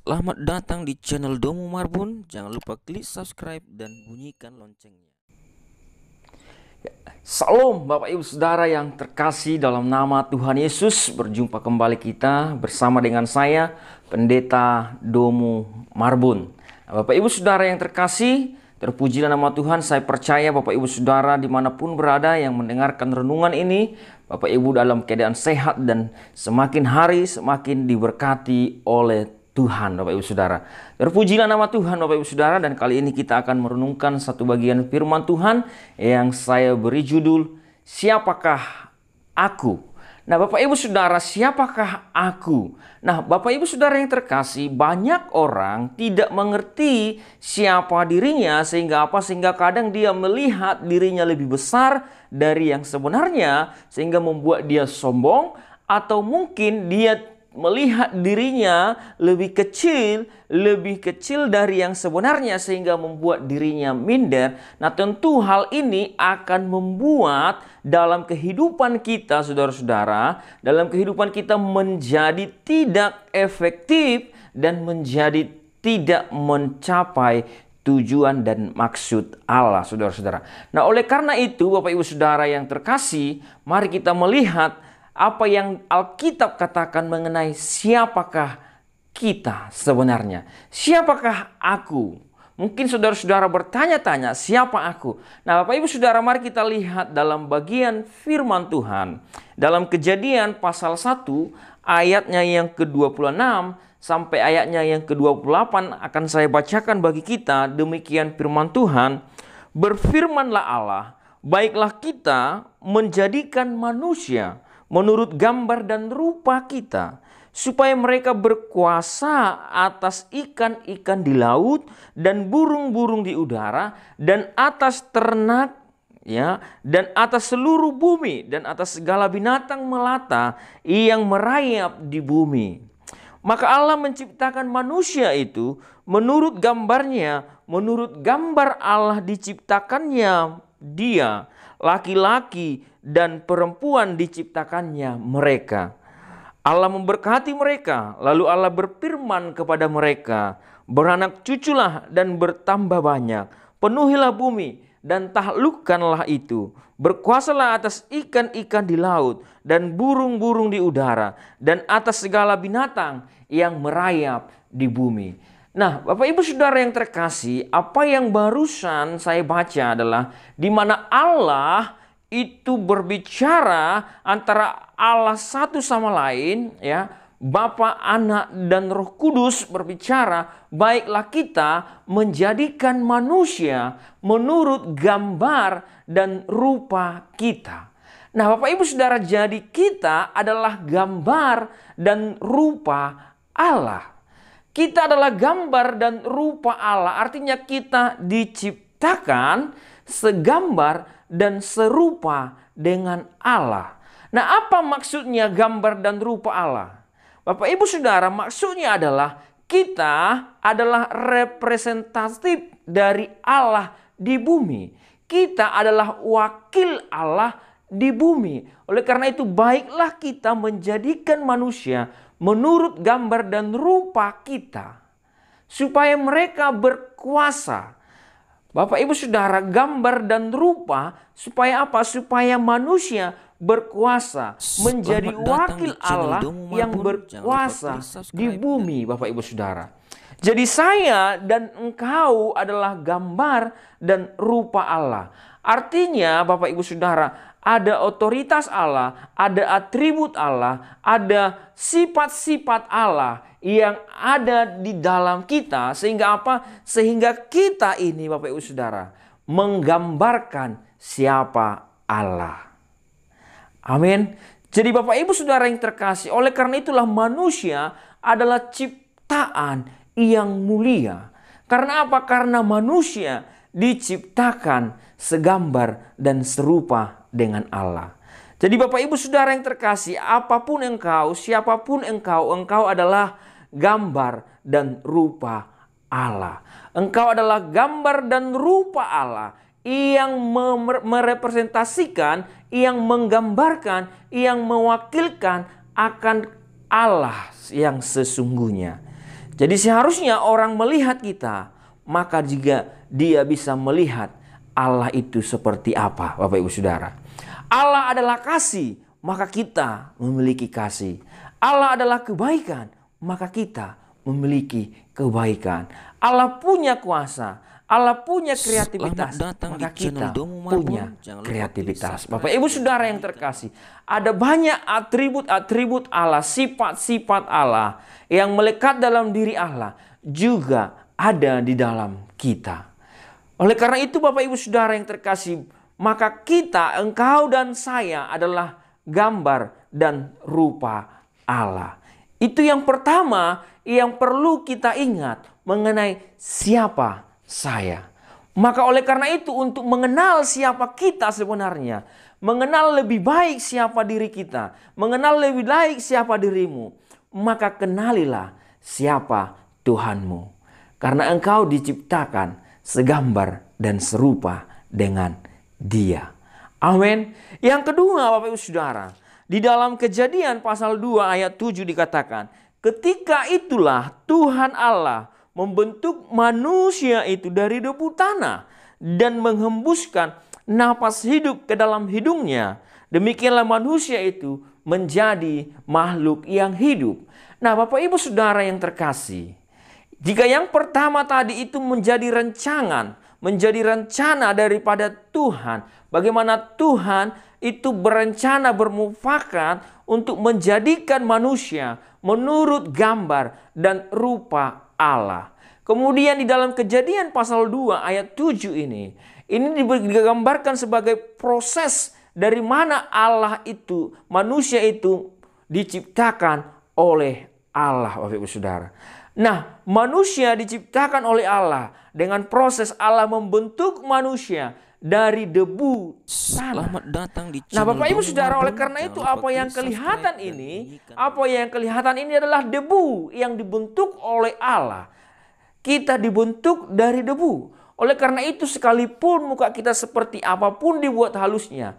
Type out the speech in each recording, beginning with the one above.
Selamat datang di channel Domo Marbun. Jangan lupa klik subscribe dan bunyikan loncengnya. Salam Bapak Ibu Saudara yang terkasih dalam nama Tuhan Yesus. Berjumpa kembali kita bersama dengan saya, Pendeta Domo Marbun. Bapak Ibu Saudara yang terkasih, terpujilah nama Tuhan. Saya percaya Bapak Ibu Saudara dimanapun berada yang mendengarkan renungan ini, Bapak Ibu dalam keadaan sehat dan semakin hari semakin diberkati oleh Tuhan, Bapak Ibu Saudara. Terpujilah nama Tuhan, Bapak Ibu Saudara, dan kali ini kita akan merenungkan satu bagian firman Tuhan yang saya beri judul, Siapakah Aku? Nah, Bapak Ibu Saudara, siapakah aku? Nah, Bapak Ibu Saudara yang terkasih, banyak orang tidak mengerti siapa dirinya sehingga apa? Sehingga kadang dia melihat dirinya lebih besar dari yang sebenarnya sehingga membuat dia sombong, atau mungkin dia melihat dirinya lebih kecil dari yang sebenarnya sehingga membuat dirinya minder. Nah, tentu hal ini akan membuat dalam kehidupan kita, saudara-saudara, dalam kehidupan kita menjadi tidak efektif dan menjadi tidak mencapai tujuan dan maksud Allah, saudara-saudara. Nah, oleh karena itu, Bapak Ibu Saudara yang terkasih, mari kita melihat apa yang Alkitab katakan mengenai siapakah kita sebenarnya. Siapakah aku? Mungkin saudara-saudara bertanya-tanya, siapa aku? Nah, Bapak Ibu Saudara, mari kita lihat dalam bagian firman Tuhan. Dalam Kejadian pasal 1 ayatnya yang ke-26 sampai ayatnya yang ke-28 akan saya bacakan bagi kita. Demikian firman Tuhan. Berfirmanlah Allah, baiklah kita menjadikan manusia menurut gambar dan rupa kita, supaya mereka berkuasa atas ikan-ikan di laut dan burung-burung di udara dan atas ternak, dan atas seluruh bumi dan atas segala binatang melata yang merayap di bumi. Maka Allah menciptakan manusia itu menurut gambarnya, menurut gambar Allah diciptakannya dia, laki-laki dan perempuan diciptakannya mereka. Allah memberkati mereka, lalu Allah berfirman kepada mereka, beranak cuculah dan bertambah banyak, penuhilah bumi dan taklukkanlah itu, berkuasalah atas ikan-ikan di laut dan burung-burung di udara dan atas segala binatang yang merayap di bumi. Nah, Bapak Ibu Saudara yang terkasih, apa yang barusan saya baca adalah di mana Allah itu berbicara antara Allah satu sama lain, Bapa, Anak, dan Roh Kudus berbicara, baiklah kita menjadikan manusia menurut gambar dan rupa kita. Nah, Bapak Ibu Saudara, jadi kita adalah gambar dan rupa Allah. Kita adalah gambar dan rupa Allah, artinya kita diciptakan segambar dan serupa dengan Allah. Nah, apa maksudnya gambar dan rupa Allah? Bapak Ibu Saudara, maksudnya adalah kita adalah representatif dari Allah di bumi. Kita adalah wakil Allah di bumi. Oleh karena itu, baiklah kita menjadikan manusia menurut gambar dan rupa kita, supaya mereka berkuasa. Bapak Ibu Saudara, gambar dan rupa supaya apa? Supaya manusia berkuasa menjadi wakil Allah yang berkuasa di bumi, Bapak Ibu Saudara. Jadi saya dan engkau adalah gambar dan rupa Allah. Artinya Bapak Ibu Saudara, ada otoritas Allah, ada atribut Allah, ada sifat-sifat Allah yang ada di dalam kita. Sehingga apa? Sehingga kita ini, Bapak Ibu Saudara, menggambarkan siapa Allah. Amin. Jadi Bapak Ibu Saudara yang terkasih, oleh karena itulah manusia adalah ciptaan yang mulia. Karena apa? Karena manusia diciptakan segambar dan serupa dengan Allah. Jadi Bapak Ibu Saudara yang terkasih, apapun engkau, siapapun engkau adalah gambar dan rupa Allah. Engkau adalah gambar dan rupa Allah yang merepresentasikan, yang menggambarkan, yang mewakilkan akan Allah yang sesungguhnya. Jadi seharusnya orang melihat kita, maka juga dia bisa melihat Allah itu seperti apa, Bapak Ibu Saudara. Allah adalah kasih, maka kita memiliki kasih. Allah adalah kebaikan, maka kita memiliki kebaikan. Allah punya kuasa, Allah punya kreativitas, Selamat datang maka di channel kita Domu Marbun. punya Jangan lupa kreativitas. subscribe Bapak Ibu Saudara yang terkasih, ada banyak atribut-atribut Allah, sifat-sifat Allah yang melekat dalam diri Allah juga ada di dalam kita. Oleh karena itu Bapak Ibu Saudara yang terkasih, maka kita, engkau dan saya adalah gambar dan rupa Allah. Itu yang pertama yang perlu kita ingat mengenai siapa saya. Maka oleh karena itu untuk mengenal siapa kita sebenarnya, mengenal lebih baik siapa diri kita, mengenal lebih baik siapa dirimu, maka kenalilah siapa Tuhanmu. Karena engkau diciptakan segambar dan serupa dengan Dia. Amin. Yang kedua Bapak Ibu Saudara, di dalam Kejadian pasal 2 ayat 7 dikatakan, ketika itulah Tuhan Allah membentuk manusia itu dari debu tanah dan menghembuskan napas hidup ke dalam hidungnya. Demikianlah manusia itu menjadi makhluk yang hidup. Nah, Bapak Ibu Saudara yang terkasih, jika yang pertama tadi itu menjadi rencana daripada Tuhan, bagaimana Tuhan itu berencana, bermufakat untuk menjadikan manusia menurut gambar dan rupa Allah. Kemudian di dalam Kejadian pasal 2 ayat 7 ini digambarkan sebagai proses dari mana Allah itu, manusia itu diciptakan oleh Allah, Bapak Ibu Saudara. Nah, manusia diciptakan oleh Allah dengan proses Allah membentuk manusia dari debu tanah. Selamat datang di Nah, channel Bapak Ibu Domu Saudara, oleh Marbun. karena Jangan itu lupa apa yang klik kelihatan subscribe dan ini, bunyikan adalah debu yang dibentuk oleh Allah. Kita dibentuk dari debu. Oleh karena itu sekalipun muka kita seperti apapun dibuat halusnya,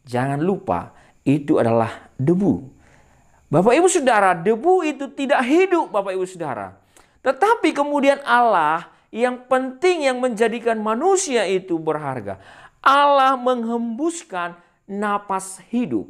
jangan lupa itu adalah debu. Bapak Ibu Saudara, debu itu tidak hidup Bapak Ibu Saudara. Tetapi kemudian Allah yang penting yang menjadikan manusia itu berharga. Allah menghembuskan napas hidup.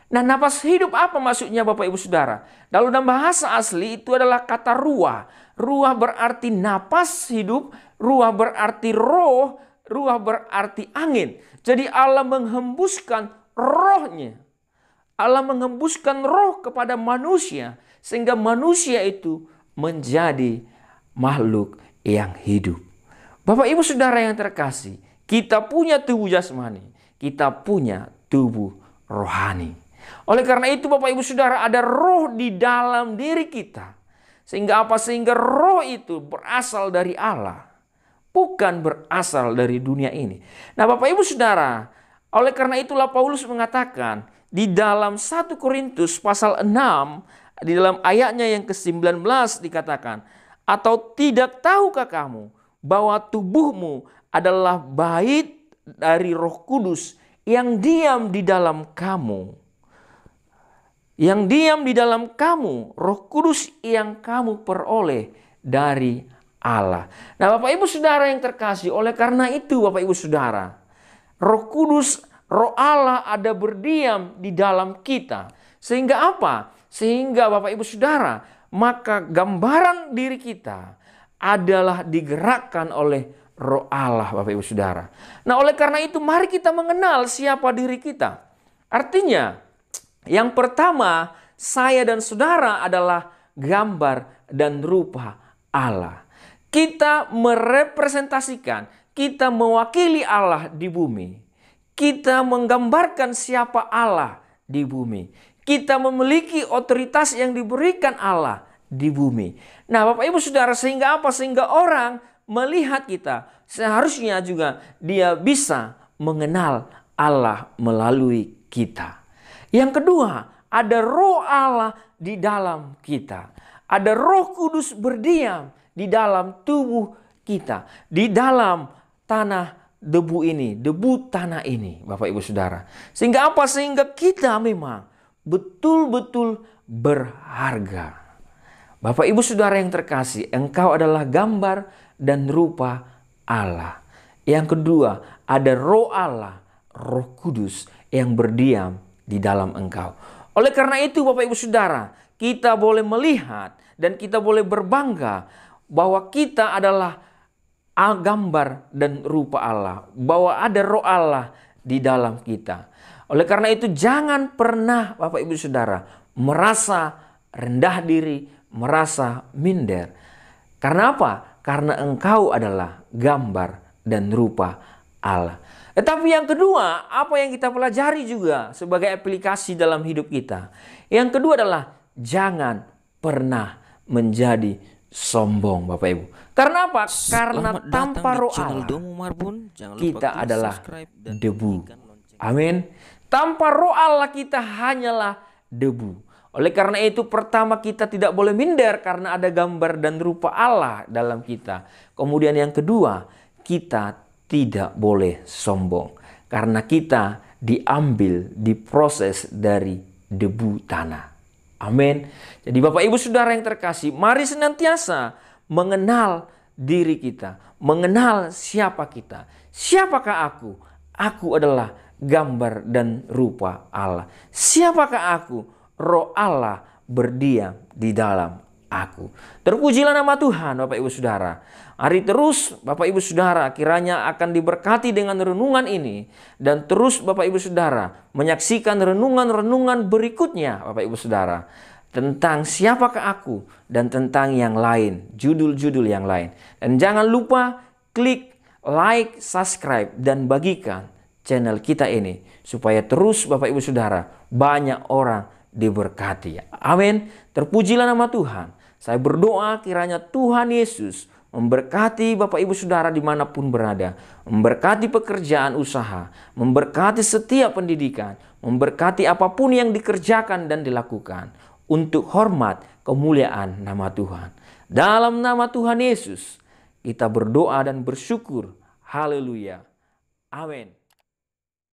Nah, napas hidup apa maksudnya Bapak Ibu Saudara? Dalam bahasa asli itu adalah kata ruah. Ruah berarti napas hidup, ruah berarti roh, ruah berarti angin. Jadi Allah menghembuskan rohnya. Allah menghembuskan roh kepada manusia sehingga manusia itu menjadi makhluk yang hidup. Bapak Ibu Saudara yang terkasih, kita punya tubuh jasmani, kita punya tubuh rohani. Oleh karena itu Bapak Ibu Saudara, ada roh di dalam diri kita. Sehingga apa? Sehingga roh itu berasal dari Allah, bukan berasal dari dunia ini. Nah, Bapak Ibu Saudara, oleh karena itulah Paulus mengatakan di dalam 1 Korintus pasal 6, di dalam ayatnya yang ke-19 dikatakan, atau tidak tahukah kamu bahwa tubuhmu adalah bait dari Roh Kudus yang diam di dalam kamu. Yang diam di dalam kamu, Roh Kudus yang kamu peroleh dari Allah. Nah, Bapak Ibu Saudara yang terkasih, oleh karena itu Bapak Ibu Saudara, Roh Kudus, Roh Allah ada berdiam di dalam kita. Sehingga apa? Sehingga Bapak Ibu Saudara, maka gambaran diri kita adalah digerakkan oleh Roh Allah, Bapak Ibu Saudara. Nah, oleh karena itu mari kita mengenal siapa diri kita. Artinya, yang pertama, saya dan saudara adalah gambar dan rupa Allah. Kita merepresentasikan, kita mewakili Allah di bumi. Kita menggambarkan siapa Allah di bumi. Kita memiliki otoritas yang diberikan Allah di bumi. Nah, Bapak Ibu Saudara, sehingga apa? Sehingga orang melihat kita, seharusnya juga dia bisa mengenal Allah melalui kita. Yang kedua, ada Roh Allah di dalam kita. Ada Roh Kudus berdiam di dalam tubuh kita, di dalam tanah debu ini, debu tanah ini, Bapak Ibu Saudara. Sehingga apa? Sehingga kita memang betul-betul berharga. Bapak Ibu Saudara yang terkasih, engkau adalah gambar dan rupa Allah. Yang kedua, ada Roh Allah, Roh Kudus yang berdiam di dalam engkau. Oleh karena itu Bapak Ibu Saudara, kita boleh melihat dan kita boleh berbangga bahwa kita adalah gambar dan rupa Allah, bahwa ada Roh Allah di dalam kita. Oleh karena itu jangan pernah Bapak Ibu Saudara merasa rendah diri, merasa minder. Karena apa? Karena engkau adalah gambar dan rupa Allah. Tetapi yang kedua, apa yang kita pelajari juga sebagai aplikasi dalam hidup kita. Yang kedua adalah jangan pernah menjadi sombong Bapak Ibu. Karena apa? Karena Selamat tanpa datang di Roh channel Allah Domo Marbun. Jangan lupa kita klik adalah subscribe dan debu. bunyikan lonceng. Amin. Tanpa Roh Allah kita hanyalah debu. Oleh karena itu pertama kita tidak boleh minder karena ada gambar dan rupa Allah dalam kita. Kemudian yang kedua, kita tidak boleh sombong karena kita diambil, diproses dari debu tanah. Amin. Jadi Bapak Ibu Saudara yang terkasih, mari senantiasa mengenal diri kita, mengenal siapa kita. Siapakah aku? Aku adalah gambar dan rupa Allah. Siapakah aku? Roh Allah berdiam di dalam aku. Terpujilah nama Tuhan Bapak Ibu Saudara. Hari terus Bapak Ibu Saudara kiranya akan diberkati dengan renungan ini. Dan terus Bapak Ibu Saudara menyaksikan renungan-renungan berikutnya Bapak Ibu Saudara. Tentang siapakah aku dan tentang yang lain. Judul-judul yang lain. Dan jangan lupa klik like, subscribe dan bagikan channel kita ini. Supaya terus Bapak Ibu Saudara banyak orang diberkati. Amin. Terpujilah nama Tuhan. Saya berdoa kiranya Tuhan Yesus memberkati Bapak Ibu Saudara dimanapun berada. Memberkati pekerjaan usaha. Memberkati setiap pendidikan. Memberkati apapun yang dikerjakan dan dilakukan. Untuk hormat kemuliaan nama Tuhan. Dalam nama Tuhan Yesus kita berdoa dan bersyukur. Haleluya. Amin.